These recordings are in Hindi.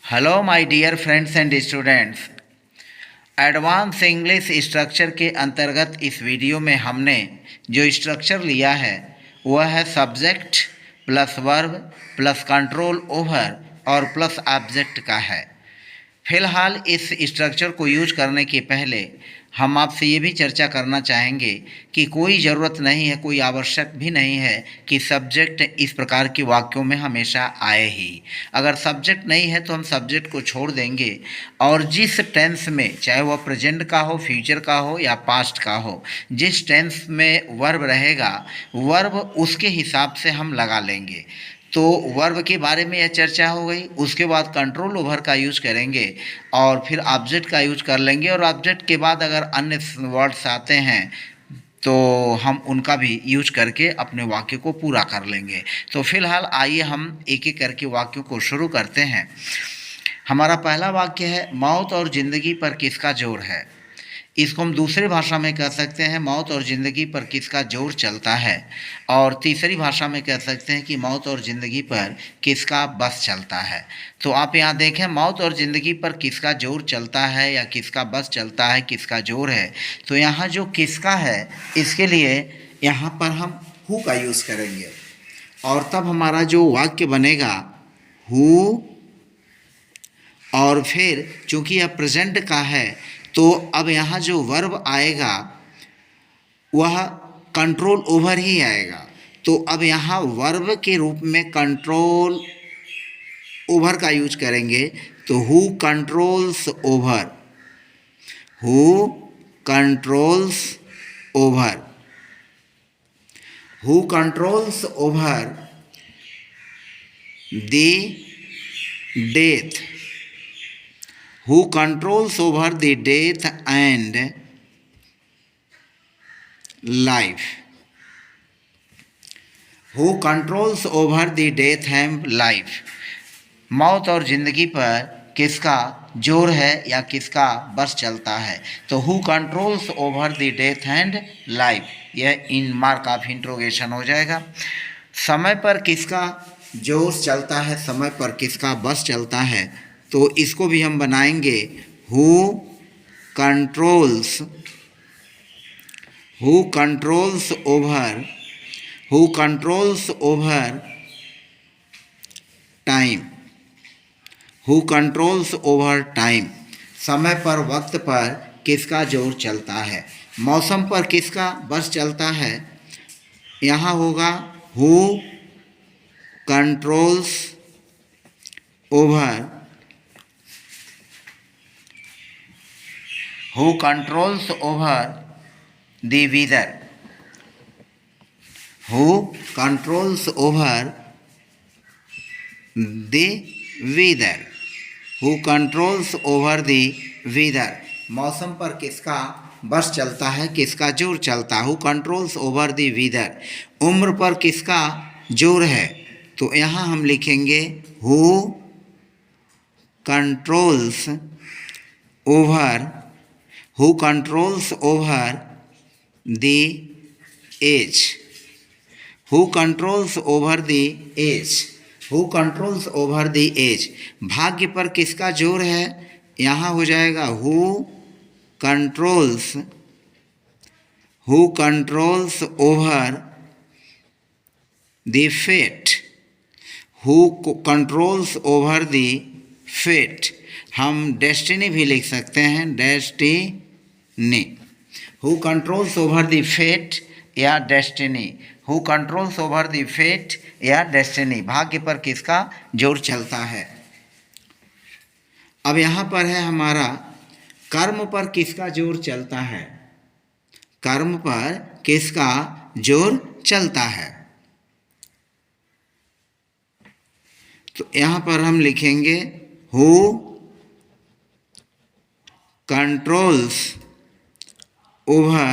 Hello my dear friends and students. Advance English structure के अंतर्गत इस वीडियो में हमने जो स्ट्रक्चर लिया है वह है subject plus verb plus control over और प्लस ऑब्जेक्ट का है। फिलहाल इस स्ट्रक्चर को यूज करने के पहले हम आपसे ये भी चर्चा करना चाहेंगे कि कोई ज़रूरत नहीं है, कोई आवश्यक भी नहीं है कि सब्जेक्ट इस प्रकार के वाक्यों में हमेशा आए ही। अगर सब्जेक्ट नहीं है तो हम सब्जेक्ट को छोड़ देंगे और जिस टेंस में, चाहे वह प्रेजेंट का हो, फ्यूचर का हो या पास्ट का हो, जिस टेंस में वर्ब रहेगा वर्ब उसके हिसाब से हम लगा लेंगे। तो वर्ब के बारे में यह चर्चा हो गई। उसके बाद कंट्रोल ओवर का यूज करेंगे और फिर ऑब्जेक्ट का यूज कर लेंगे और ऑब्जेक्ट के बाद अगर अन्य वर्ड्स आते हैं तो हम उनका भी यूज करके अपने वाक्य को पूरा कर लेंगे। तो फिलहाल आइए हम एक एक करके वाक्यों को शुरू करते हैं। हमारा पहला वाक्य है, मौत और ज़िंदगी पर किसका जोर है। इसको हम दूसरी भाषा में कह सकते हैं, मौत और ज़िंदगी पर किसका जोर चलता है। और तीसरी भाषा में कह सकते हैं कि मौत और ज़िंदगी पर किसका बस चलता है। तो आप यहाँ देखें, मौत और ज़िंदगी पर किसका जोर चलता है या किसका बस चलता है, किसका जोर है। तो यहाँ जो किसका है इसके लिए यहाँ पर हम हु का यूज़ करेंगे और तब हमारा जो वाक्य बनेगा हु। और फिर चूँकि यह प्रेजेंट का है तो अब यहाँ जो वर्ब आएगा वह कंट्रोल ओवर ही आएगा। तो अब यहाँ वर्ब के रूप में कंट्रोल ओवर का यूज करेंगे। तो who controls over, who controls over, who controls over the death, who controls over the death and life, who controls over the death and life। मौत और ज़िंदगी पर किसका जोर है या किसका बस चलता है। तो who controls over the death and life, यह इन मार्क ऑफ इंट्रोगेशन हो जाएगा। समय पर किसका जोर चलता है, समय पर किसका बस चलता है, तो इसको भी हम बनाएंगे who controls, who controls over, who controls over time, who controls over time. समय पर, वक्त पर किसका जोर चलता है। मौसम पर किसका बस चलता है, यहाँ होगा who controls over, who controls over the weather, who controls over the weather, who controls over the weather। मौसम पर किसका बस चलता है, किसका जोर चलता है, who controls over the weather। उम्र पर किसका जोर है, तो यहाँ हम लिखेंगे who controls over, who controls over the age, who controls over the age, who controls over the age। भाग्य पर किसका जोर है, यहाँ हो जाएगा who controls, who controls over the fate, who controls over the fate। हम डेस्टिनी भी लिख सकते हैं, destiny, who controls over the fate या destiny, who controls over the fate या डेस्टिनी। भाग्य पर किसका जोर चलता है। अब यहाँ पर है हमारा कर्म पर किसका जोर चलता है, कर्म पर किसका जोर चलता है। तो यहाँ पर हम लिखेंगे who controls over,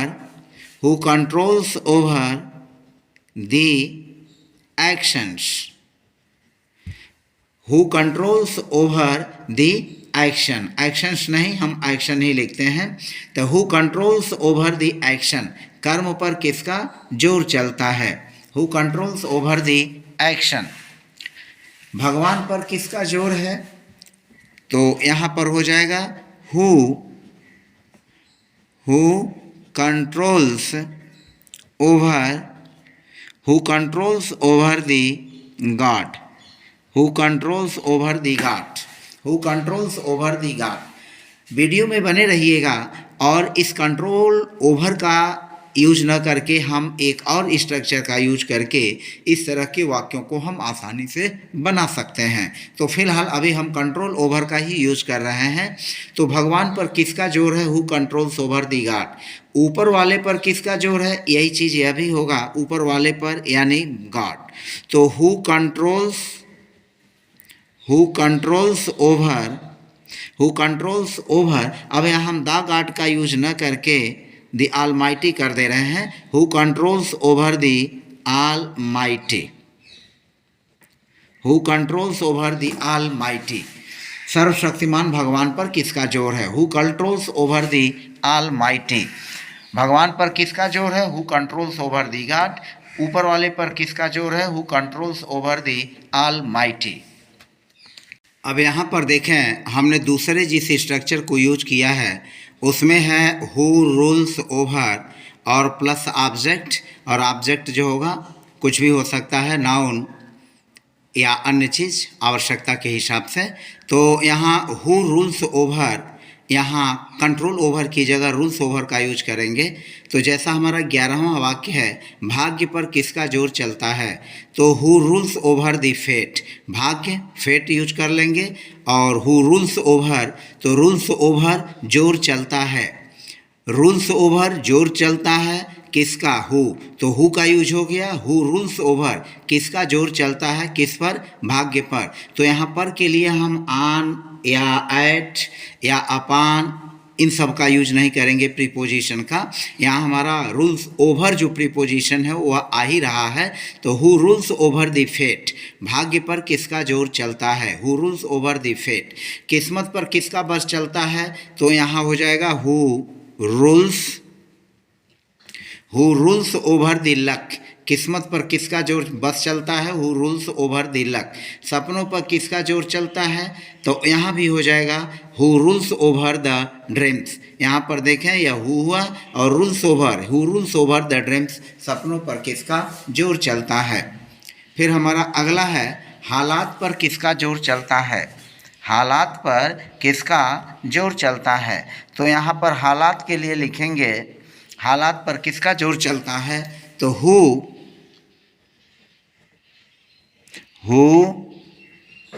who controls over the actions, who controls over the action। actions नहीं, हम action ही लिखते हैं। तो who controls over the action, कर्म पर किसका जोर चलता है, who controls over the action। भगवान पर किसका जोर है, तो यहाँ पर हो जाएगा who controls over the God, who controls over the God. Video में बने रहिएगा और इस कंट्रोल ओवर का यूज न करके हम एक और स्ट्रक्चर का यूज करके इस तरह के वाक्यों को हम आसानी से बना सकते हैं। तो फिलहाल अभी हम कंट्रोल ओवर का ही यूज कर रहे हैं। तो भगवान पर किसका जोर है? Who controls over the God. ऊपर वाले पर किसका जोर है? यही चीज़ यह भी होगा, ऊपर वाले पर यानी गॉड। तो हु कंट्रोल्स ओवर, अब यहाँ हम द गॉड का यूज न करके द ऑलमाइटी कर दे रहे हैं। Who controls over the almighty, who controls over the almighty. सर्वशक्तिमान भगवान पर किसका जोर है? Who controls over the almighty. भगवान पर किसका जोर है? Who controls over the God. ऊपर वाले पर किसका जोर है? Who controls over the almighty. अब यहाँ पर देखें, हमने दूसरे जिस स्ट्रक्चर को यूज किया है उसमें है हु रूल्स ओवर और प्लस ऑब्जेक्ट, और ऑब्जेक्ट जो होगा कुछ भी हो सकता है, नाउन या अन्य चीज़ आवश्यकता के हिसाब से। तो यहाँ हु रूल्स ओवर, यहाँ कंट्रोल ओवर की जगह रूल्स ओवर का यूज करेंगे। तो जैसा हमारा 11वां वाक्य है, भाग्य पर किसका जोर चलता है? तो who rules over the fate, भाग्य फेट यूज कर लेंगे। और हु रूल्स ओवर, तो रूल्स ओवर जोर चलता है, रूल्स ओवर जोर चलता है किसका? हु। तो हु का यूज हो गया। हु रूल्स ओवर, किसका जोर चलता है? किस पर? भाग्य पर। तो यहाँ पर के लिए हम ऑन या एट या अपान इन सब का यूज नहीं करेंगे प्रीपोजिशन का। यहाँ हमारा रूल्स ओवर जो प्रीपोजिशन है वह आ ही रहा है। तो who rules over the fate, भाग्य पर किसका जोर चलता है? Who rules over the fate. किस्मत पर किसका बस चलता है? तो यहाँ हो जाएगा who rules over the luck. किस्मत पर किसका जोर बस चलता है? Who rules over the luck. सपनों पर किसका जोर चलता है? तो यहाँ भी हो जाएगा who rules over the dreams. यहाँ पर देखें यह हु हुआ और rules over, who rules over the dreams, सपनों पर किसका जोर चलता है। फिर हमारा अगला है हालात पर किसका जोर चलता है? हालात पर किसका जोर चलता है? तो यहाँ पर हालात के लिए लिखेंगे हालात पर किसका जोर चलता है? तो who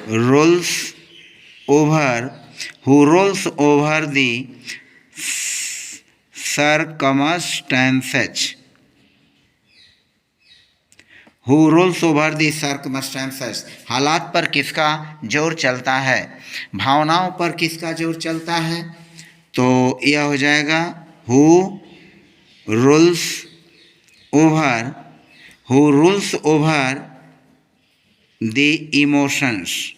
rules over the circumstances, who rules over the circumstances. हालात पर किसका जोर चलता है? भावनाओं पर किसका जोर चलता है? तो यह हो जाएगा who rules over the emotions,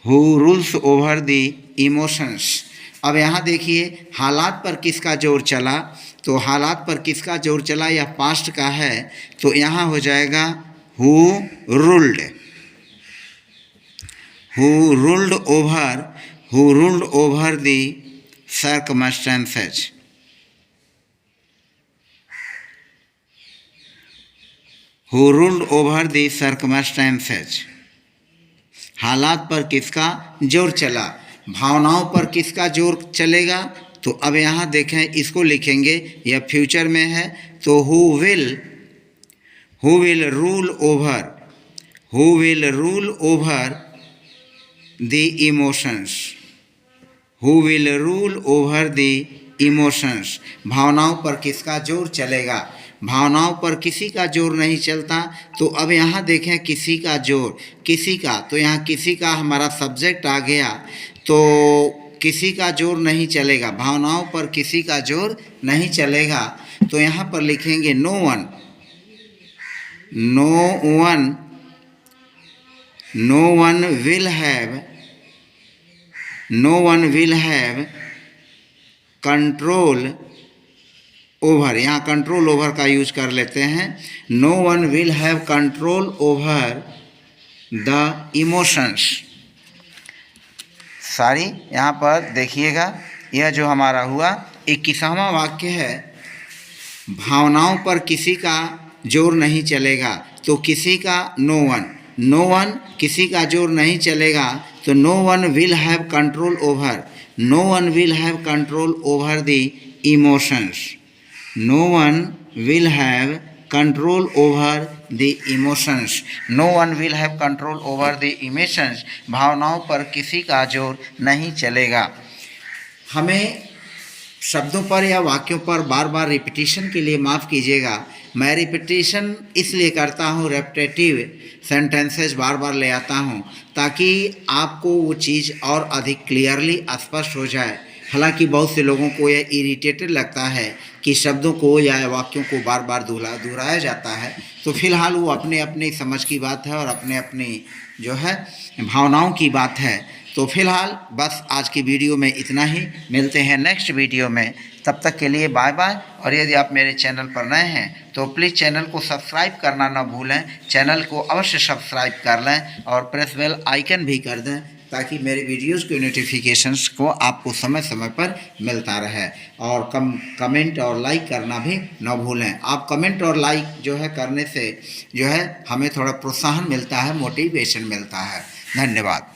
who rules over the emotions. अब यहाँ देखिए हालात पर किसका जोर चला? तो हालात पर किसका जोर चला, यह पास्ट का है। तो यहाँ हो जाएगा who ruled over the circumstances, who ruled over the circumstances. हालात पर किसका जोर चला? भावनाओं पर किसका जोर चलेगा? तो अब यहाँ देखें, इसको लिखेंगे, यह फ्यूचर में है। तो who will rule over the emotions, who will rule over the emotions. भावनाओं पर किसका जोर चलेगा? भावनाओं पर किसी का जोर नहीं चलता। तो अब यहाँ देखें किसी का जोर, किसी का, तो यहाँ किसी का हमारा सब्जेक्ट आ गया। तो किसी का जोर नहीं चलेगा, भावनाओं पर किसी का जोर नहीं चलेगा। तो यहाँ पर लिखेंगे no one will have control over. यहाँ कंट्रोल ओवर का यूज कर लेते हैं। No one will have control over the emotions. सारी यहाँ पर देखिएगा, यह जो हमारा हुआ 21वां वाक्य है, भावनाओं पर किसी का जोर नहीं चलेगा, तो किसी का नो वन किसी का जोर नहीं चलेगा, तो no one will have control over, no one will have control over the emotions, no one will have control over the emotions, no one will have control over the emotions, भावनाओं पर किसी का जोर नहीं चलेगा। हमें शब्दों पर या वाक्यों पर बार बार रिपीटिशन के लिए माफ़ कीजिएगा, मैं रिपीटिशन इसलिए करता हूँ, रेपिटेटिव सेंटेंसेस बार बार ले आता हूँ ताकि आपको वो चीज़ और अधिक क्लियरली स्पष्ट हो जाए। हालांकि बहुत से लोगों को यह इरिटेटेड लगता है कि शब्दों को या वाक्यों को बार बार दोहराया जाता है, तो फिलहाल वो अपने अपनी समझ की बात है और अपने अपनी जो है भावनाओं की बात है। तो फिलहाल बस आज की वीडियो में इतना ही, मिलते हैं नेक्स्ट वीडियो में, तब तक के लिए बाय बाय। और यदि आप मेरे चैनल पर नए हैं तो प्लीज़ चैनल को सब्सक्राइब करना ना भूलें, चैनल को अवश्य सब्सक्राइब कर लें और प्रेस बेल आइकन भी कर दें ताकि मेरे वीडियोस के नोटिफिकेशंस को आपको समय समय पर मिलता रहे। और कमेंट और लाइक करना भी ना भूलें। आप कमेंट और लाइक जो है करने से जो है हमें थोड़ा प्रोत्साहन मिलता है, मोटिवेशन मिलता है। धन्यवाद।